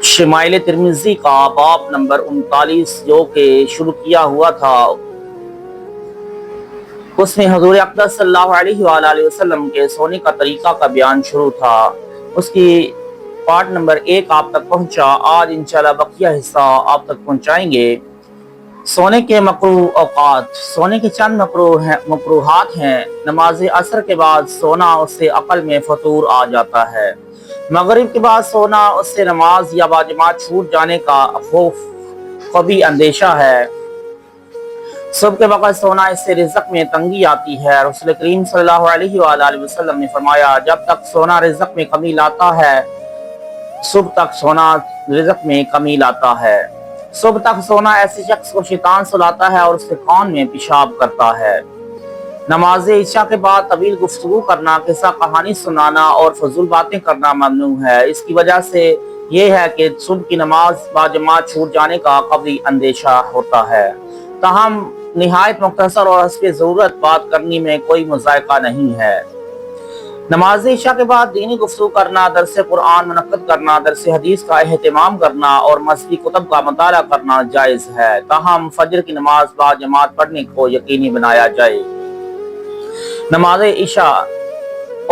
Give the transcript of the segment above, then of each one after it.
شمائل ترمذی کا باب نمبر 39 جو کہ شروع کیا ہوا تھا، اس میں حضور اقدس صلی اللہ علیہ وآلہ وسلم کے سونے کا طریقہ کا بیان شروع تھا۔ اس کی پارٹ نمبر 1 آپ تک پہنچا۔ آج انشاءاللہ بقیہ حصہ آپ تک پہنچائیں گے۔ سونے کے مکروہ اوقات۔ سونے کے چند مکروہات ہیں۔ نماز عصر کے بعد سونا، اس سے عقل میں فطور آ جاتا ہے۔ مغرب کے بعد سونا، اس سے نماز یا باجماعت چھوٹ جانے کا خوف قوی اندیشہ ہے۔ صبح کے وقت سونا، اس سے رزق میں تنگی آتی ہے۔ رسول کریم صلی اللہ علیہ وآلہ وسلم نے فرمایا، جب تک سونا رزق میں کمی لاتا ہے، صبح تک سونا رزق میں کمی لاتا ہے۔ صبح تک سونا ایسے شخص کو شیطان سلاتا ہے اور اس کے کان میں پیشاب کرتا ہے۔ نماز عشاء کے بعد طویل گفتگو کرنا، قصہ کہانی سنانا اور فضول باتیں کرنا ممنوع ہے۔ اس کی وجہ سے یہ ہے کہ صبح کی نماز باجماعت چھوٹ جانے کا قوی اندیشہ ہوتا ہے۔ تاہم نہایت مختصر اور حسب ضرورت بات کرنے میں کوئی مذائقہ نہیں ہے۔ نماز عشاء کے بعد دینی گفتگو کرنا، درس قرآن منعقد کرنا، درس حدیث کا اہتمام کرنا اور مذہبی کتب کا مطالعہ کرنا جائز ہے، تاہم فجر کی نماز باجماعت پڑھنے کو یقینی بنایا جائے۔ نماز عشاء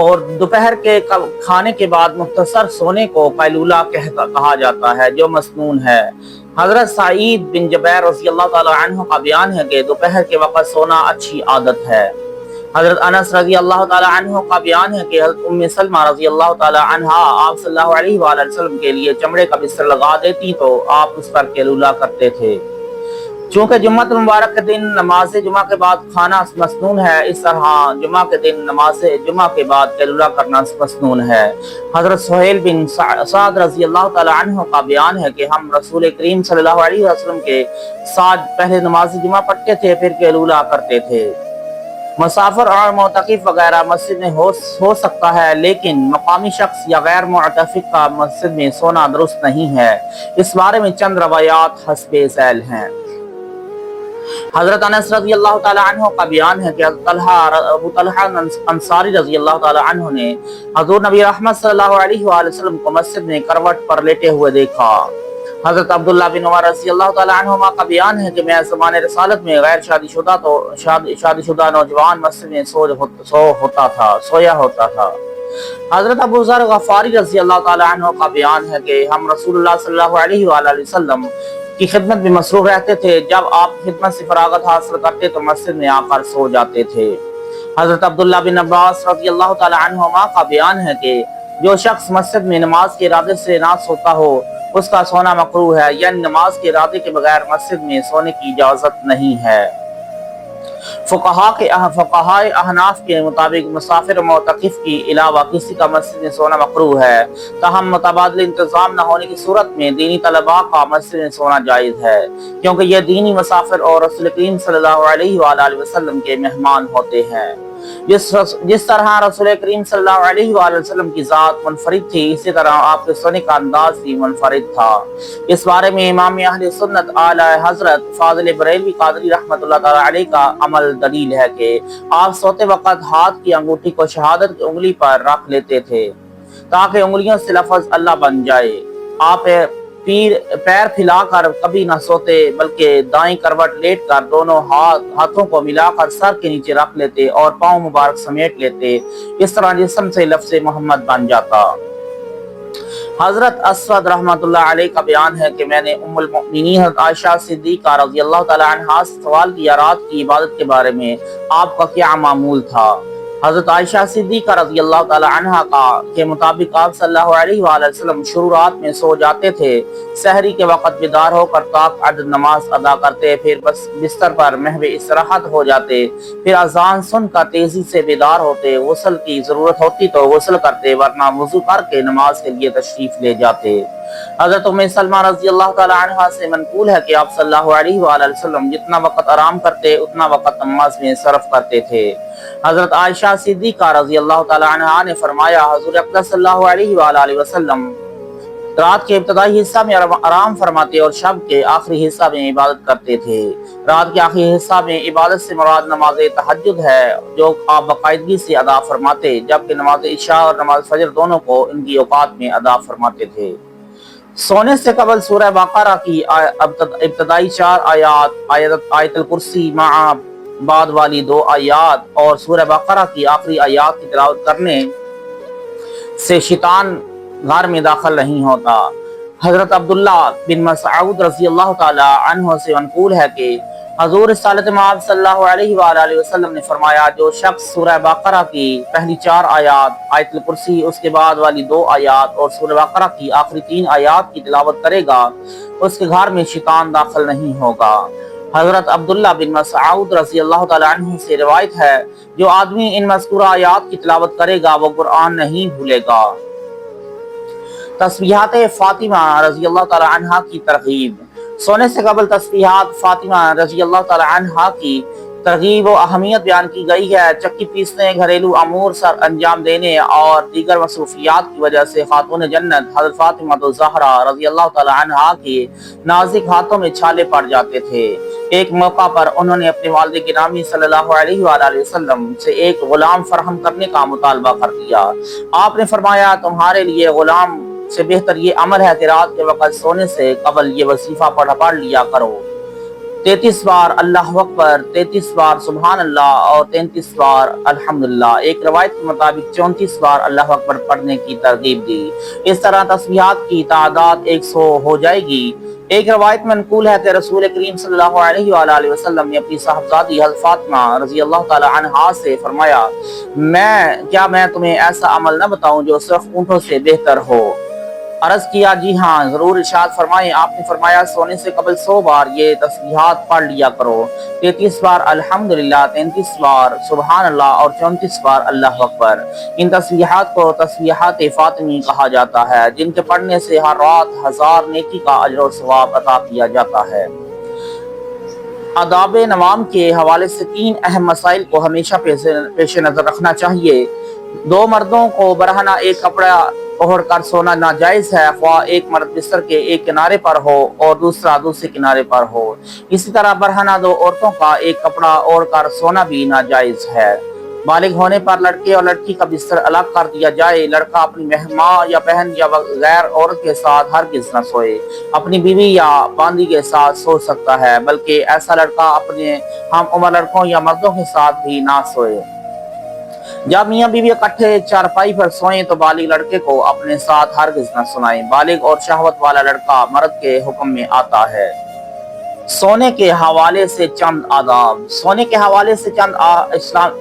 اور دوپہر کے کھانے کے بعد مختصر سونے کو قیلولہ کہا جاتا ہے، جو مسنون ہے۔ حضرت سعید بن جبیر رضی اللہ تعالی عنہ کا بیان ہے کہ دوپہر کے وقت سونا اچھی عادت ہے۔ حضرت انس رضی اللہ تعالی عنہ کا بیان ہے کہ حضرت ام سلمہ رضی اللہ تعالی عنہا آپ صلی اللہ علیہ وآلہ وسلم کے لیے چمڑے کا بستر لگا دیتی تو آپ اس پر قیلولہ کرتے تھے۔ چونکہ جمعہ مبارک کے دن نماز جمعہ کے بعد کھانا مسنون ہے، اس طرح جمعہ کے دن نماز جمعہ کے بعد قیلولہ کرنا مسنون ہے۔ حضرت سہیل بن سعد رضی اللہ تعالی عنہ کا بیان ہے کہ ہم رسول کریم صلی اللہ علیہ وسلم کے ساتھ پہلے نماز جمعہ پڑھتے تھے، پھر قیلولہ کرتے تھے۔ مسافر اور معتکف وغیرہ مسجد میں ہو سکتا ہے، لیکن مقامی شخص یا غیر معتکف کا مسجد میں سونا درست نہیں ہے۔ اس بارے میں چند روایات حسب ذیل ہیں۔ حضرت انس رضی اللہ تعالی عنہ کا بیان ہے کہ ابو طلحہ انصاری رضی اللہ تعالی عنہ نے حضور نبی رحمت صلی اللہ علیہ وآلہ وسلم کو مسجد میں کروٹ پر لیٹے ہوئے دیکھا۔ حضرت عبداللہ بن عمر رضی اللہ تعالی عنہما کا بیان ہے کہ میں زمان رسالت میں غیر شادی شدہ نوجوان مسجد میں سویا ہوتا تھا۔ حضرت ابو ذر غفاری رضی اللہ تعالی عنہ کا بیان ہے کہ ہم رسول اللہ صلی اللہ علیہ وآلہ وسلم کی خدمت میں مصروف رہتے تھے، جب آپ خدمت سے فراغت حاصل کرتے تو مسجد میں آ کر سو جاتے تھے۔ حضرت عبداللہ بن عباس رضی اللہ تعالی عنہما کا بیان ہے کہ جو شخص مسجد میں نماز کے ارادے سے نہ سوتا ہو، اس کا سونا مکروہ ہے، یعنی نماز کے ارادے کے بغیر مسجد میں سونے کی اجازت نہیں ہے۔ فقہاء احناف کے مطابق مسافر و معتکف کے علاوہ کسی کا مسجد میں سونا مکروہ ہے، تاہم متبادل انتظام نہ ہونے کی صورت میں دینی طلباء کا مسجد میں سونا جائز ہے، کیونکہ یہ دینی مسافر اور رسول کریم صلی اللہ علیہ وآلہ وسلم کے مہمان ہوتے ہیں۔ جس طرح رسول کریم صلی اللہ علیہ وآلہ وسلم کی ذات منفرد تھی، اسی طرح آپ کے سونے کا انداز بھی منفرد تھا۔ اس بارے میں امام اہل سنت اعلی حضرت فاضل بریلوی قادری رحمۃ اللہ تعالی علیہ کا عمل دلیل ہے کہ آپ سوتے وقت ہاتھ کی انگوٹھی کو شہادت کی انگلی پر رکھ لیتے تھے تاکہ انگلیوں سے لفظ اللہ بن جائے۔ آپ پیر پھیلا کر کبھی نہ سوتے، بلکہ دائیں کروٹ لیٹ کر دونوں ہاتھوں کو ملا کر سر کے نیچے رکھ لیتے اور پاؤں مبارک سمیٹ لیتے، اس طرح جسم سے لفظ محمد بن جاتا۔ حضرت اسود رحمۃ اللہ علیہ کا بیان ہے کہ میں نے ام المؤمنین حضرت عائشہ صدیقہ رضی اللہ تعالی عنہا سے سوال کیا، رات کی عبادت کے بارے میں آپ کا کیا معمول تھا؟ حضرت عائشہ صدیقہ رضی اللہ تعالی عنہا کے مطابق آپ صلی اللہ علیہ وآلہ وسلم شروع رات میں سو جاتے تھے، سحری کے وقت بیدار ہو کر طاق عدد نماز ادا کرتے، پھر بستر پر محو استراحت ہو جاتے، پھر اذان سن کر تیزی سے بیدار ہوتے، غسل کی ضرورت ہوتی تو غسل کرتے، ورنہ وضو کر کے نماز کے لیے تشریف لے جاتے۔ حضرت ام سلمہ رضی اللہ تعالی عنہا سے منقول ہے کہ آپ صلی اللہ علیہ وآلہ وسلم جتنا وقت آرام کرتے اتنا وقت نماز میں صرف کرتے تھے۔ حضرت عائشہ صدیقہ رضی اللہ تعالی عنہا نے فرمایا، حضور اقدس صلی اللہ علیہ وآلہ وسلم رات کے ابتدائی حصہ میں آرام فرماتے اور شب کے آخری حصہ میں عبادت کرتے تھے۔ رات کے آخری حصہ میں عبادت سے مراد نماز تہجد ہے، جو آپ باقاعدگی سے ادا فرماتے، جبکہ نماز عشاء اور نماز فجر دونوں کو ان کی اوقات میں ادا فرماتے تھے۔ सोने से कबल सूरह बकरा की इब्तदाई 4 आयात, आयतुल कुर्सी मा बाद वाली 2 आयात और सूरह बकरा की आखिरी आयात की तिलावत करने से शैतान घर में दाखिल नहीं होता। हजरत अब्दुल्ला बिन मसऊद रज़ी अल्लाह ताला अन्हु से मनकूल है कि हजूर रिसालत मआब सल्लल्लाहु अलैहि वसल्लम ने फरमाया, जो शख्स सूरह बकरा की पहली 4 आयात, आयतुल कुर्सी उसके बाद वाली 2 आयात और सूरह बकरा की आखिरी 3 आयात की तिलावत करेगा, उसके घर में शैतान दाखिल नहीं होगा। हजरत अब्दुल्ला बिन मसऊद रज़ी अल्लाह ताला अन्हु से रिवायत है, जो आदमी इन मज़कूरा आयात की तिलावत करेगा वो कुरान नहीं भूलेगा। तस्बीहात फातिमा रज़ी अल्लाह ताला अन्हा की तरगीब। सोने से कबल तस्बीहात फातिमा रज़ी अल्लाह ताला अन्हा की तरगीब व अहमियत बयान की गई है। चक्की पीसने, घरेलू अमूर सर अंजाम देने और दीगर मसरूफियात की वजह से खातून जन्नत हज़रत फातिमा तो ज़हरा रज़ी अल्लाह ताला अन्हा के नाज़ुक हाथों में छाले पड़ जाते थे। एक मौका पर उन्होंने अपने वालिद गिरामी सल्लल्लाहु अलैहि वसल्लम से एक गुलाम फराहम करने का मुतालबा कर दिया। आपने फरमाया, तुम्हारे लिए गुलाम से बेहतर ये अमल है कि रात के वक्त सोने से कबल ये वजीफा पढ़ लिया करो। 33 बार अल्लाह अकबर, 33 बार सुबहान अल्लाह और 33 बार अल्हम्दुलिल्लाह। एक रवायत के मुताबिक 34 बार अल्लाह अकबर पढ़ने की तरगीब दी। इस तरह तस्बीहात की तादाद 100 हो जाएगी। एक रवायत में मनकूल है कि रसूल करीम सल्लल्लाहु अलैहि वसल्लम ने अपनी साहबजादी हज़रत फातिमा रज़ी अल्लाह ताला अन्हा से फरमाया, मैं तुम्हें ऐसा अमल न बताऊं जो सिर्फ ऊँटों से बेहतर हो। अर्ज किया, जी हाँ जरूर, इरशाद फरमाएं। आपने फरमाया, सोने से कबल 100 बार ये तस्बीहात पढ़ लिया करो। 33 बार अल्हम्दुलिल्लाह, 33 बार सुबहान अल्लाह और 34 बार अल्लाह अकबर। इन तस्बीहात को तस्बीहात फातिमी कहा जाता है, जिनके पढ़ने से हर रात 1000 नेकी का अजर और सवाब अता किया जाता है। आदाब नवाम के हवाले से 3 अहम मसाइल को हमेशा पेश नजर रखना चाहिए। 2 मर्दों को बरहना एक कपड़ा ओढ़ कर सोना नाजायज है, ख्वाह एक मर्द बिस्तर के एक किनारे पर हो और दूसरा दूसरे किनारे पर हो। इसी तरह बरहना 2 औरतों का एक कपड़ा ओढ़ कर सोना भी नाजायज है। बालिग होने पर लड़के और लड़की का बिस्तर अलग कर दिया जाए। लड़का अपनी माँ या बहन या गैर औरत के साथ हरगिज़ न सोए। अपनी बीवी या बांदी के साथ सो सकता है, बल्कि ऐसा लड़का अपने हम उम्र लड़कों या मर्दों के साथ भी ना सोए। जब मियाँ बीवी इकट्ठे चारपाई पर सोएं तो बालिग लड़के को अपने साथ हरगिज़ न सुनाएं। बालिग और शहवत वाला लड़का मर्द के हुक्म में आता है। सोने के हवाले से चंद आदाब। सोने के हवाले से चंद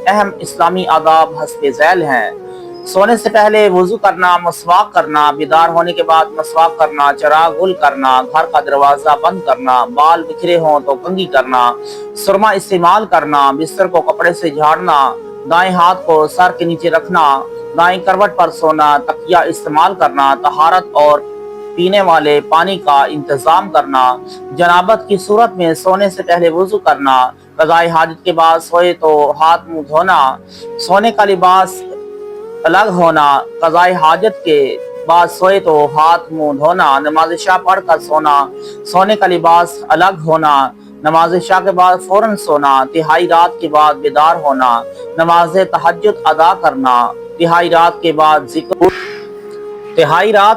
अहम इस्लामी आदाब हस्बे झैल हैं। सोने से पहले वुजू करना, मसवाक करना, बेदार होने के बाद मसवाक करना, चिराग गुल करना, घर का दरवाजा बंद करना, बाल बिखरे हों तो कंघी करना, सुरमा इस्तेमाल करना, बिस्तर को कपड़े से झाड़ना, दाएं हाथ को सर के नीचे रखना, दाएं करवट पर सोना, तकिया इस्तेमाल करना, तहारत और पीने वाले पानी का इंतजाम करना, जनाबत की सूरत में सोने से पहले वुजू करना, क़ज़ाए हाजत के बाद सोए तो हाथ मुंह धोना, सोने का लिबास अलग होना, क़ज़ाए हाजत के बाद सोए तो हाथ मुंह धोना, नमाज शाह पढ़ कर सोना, सोने का लिबास अलग होना, नमाज शाह के बाद फौरन सोना, तिहाई रात के बाद बेदार होना, नमाज तहज्जुद अदा करना, तिहाई रात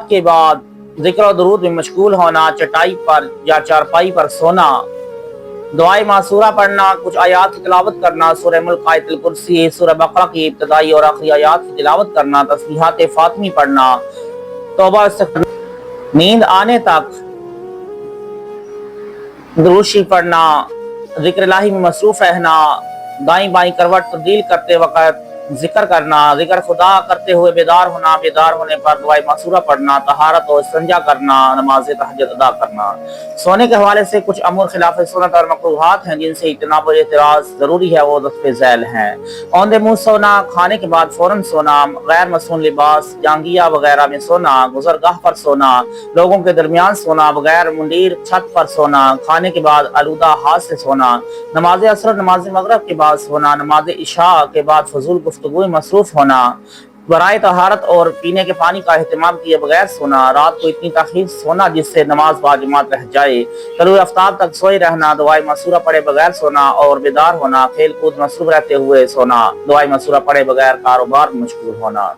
के बाद जिक्र और दुरूद में मशगूल होना, चटाई पर या चारपाई पर सोना, दुआए मासूरा पढ़ना, कुछ आयात की तिलावत करना, सूरह मुल्क, आयतुल कुर्सी, सूरह बकरा की इब्तदाई और आखिरी आयात की तिलावत करना, तस्बीहात फातिमी पढ़ना, तौबा इस्तिग़फ़ार, नींद आने तक दुरूशी पढ़ना, जिक्र इलाही में मसरूफ रहना, दाईं बाईं करवट तब्दील करते वक्त जिक्र करना, जिक्र खुदा करते हुए बेदार होना, बेदार होने पर दुआए मासूरा पढ़ना, तहारत और इस्तिंजा करना, नमाज तहज्जुद अदा करना। सोने के हवाले से कुछ अमूर खिलाफ सुन्नत और मकरूहात हैं जिनसे इज्तिनाब और एतराज़ जरूरी है, वो दस्ते झैल हैं। औंधे मुंह सोना, खाने के बाद फौरन सोना, गैर मसनून लिबास, जांगिया वगैरह में सोना, गुजरगाह पर सोना, लोगों के दरमियान सोना, बगैर मुंडीर छत पर सोना, खाने के बाद आलूदा हाथ से सोना, नमाज असर नमाज मगरिब के बाद सोना, नमाज इशा के बाद फजूल गुफ्तगू में मसरूफ होना, बराए तहारत और पीने के पानी का एहतमाम किए बगैर सोना, रात को इतनी ताख़ीर सोना जिससे नमाज बाजमात रह जाए, तलुए आफ्ताब तक सोए रहना, दुआए मसूरा पढ़े बगैर सोना और बेदार होना, खेल कूद मसरूफ रहते हुए सोना, दुआए मसूरा पढ़े बगैर कारोबार में मशगूल होना।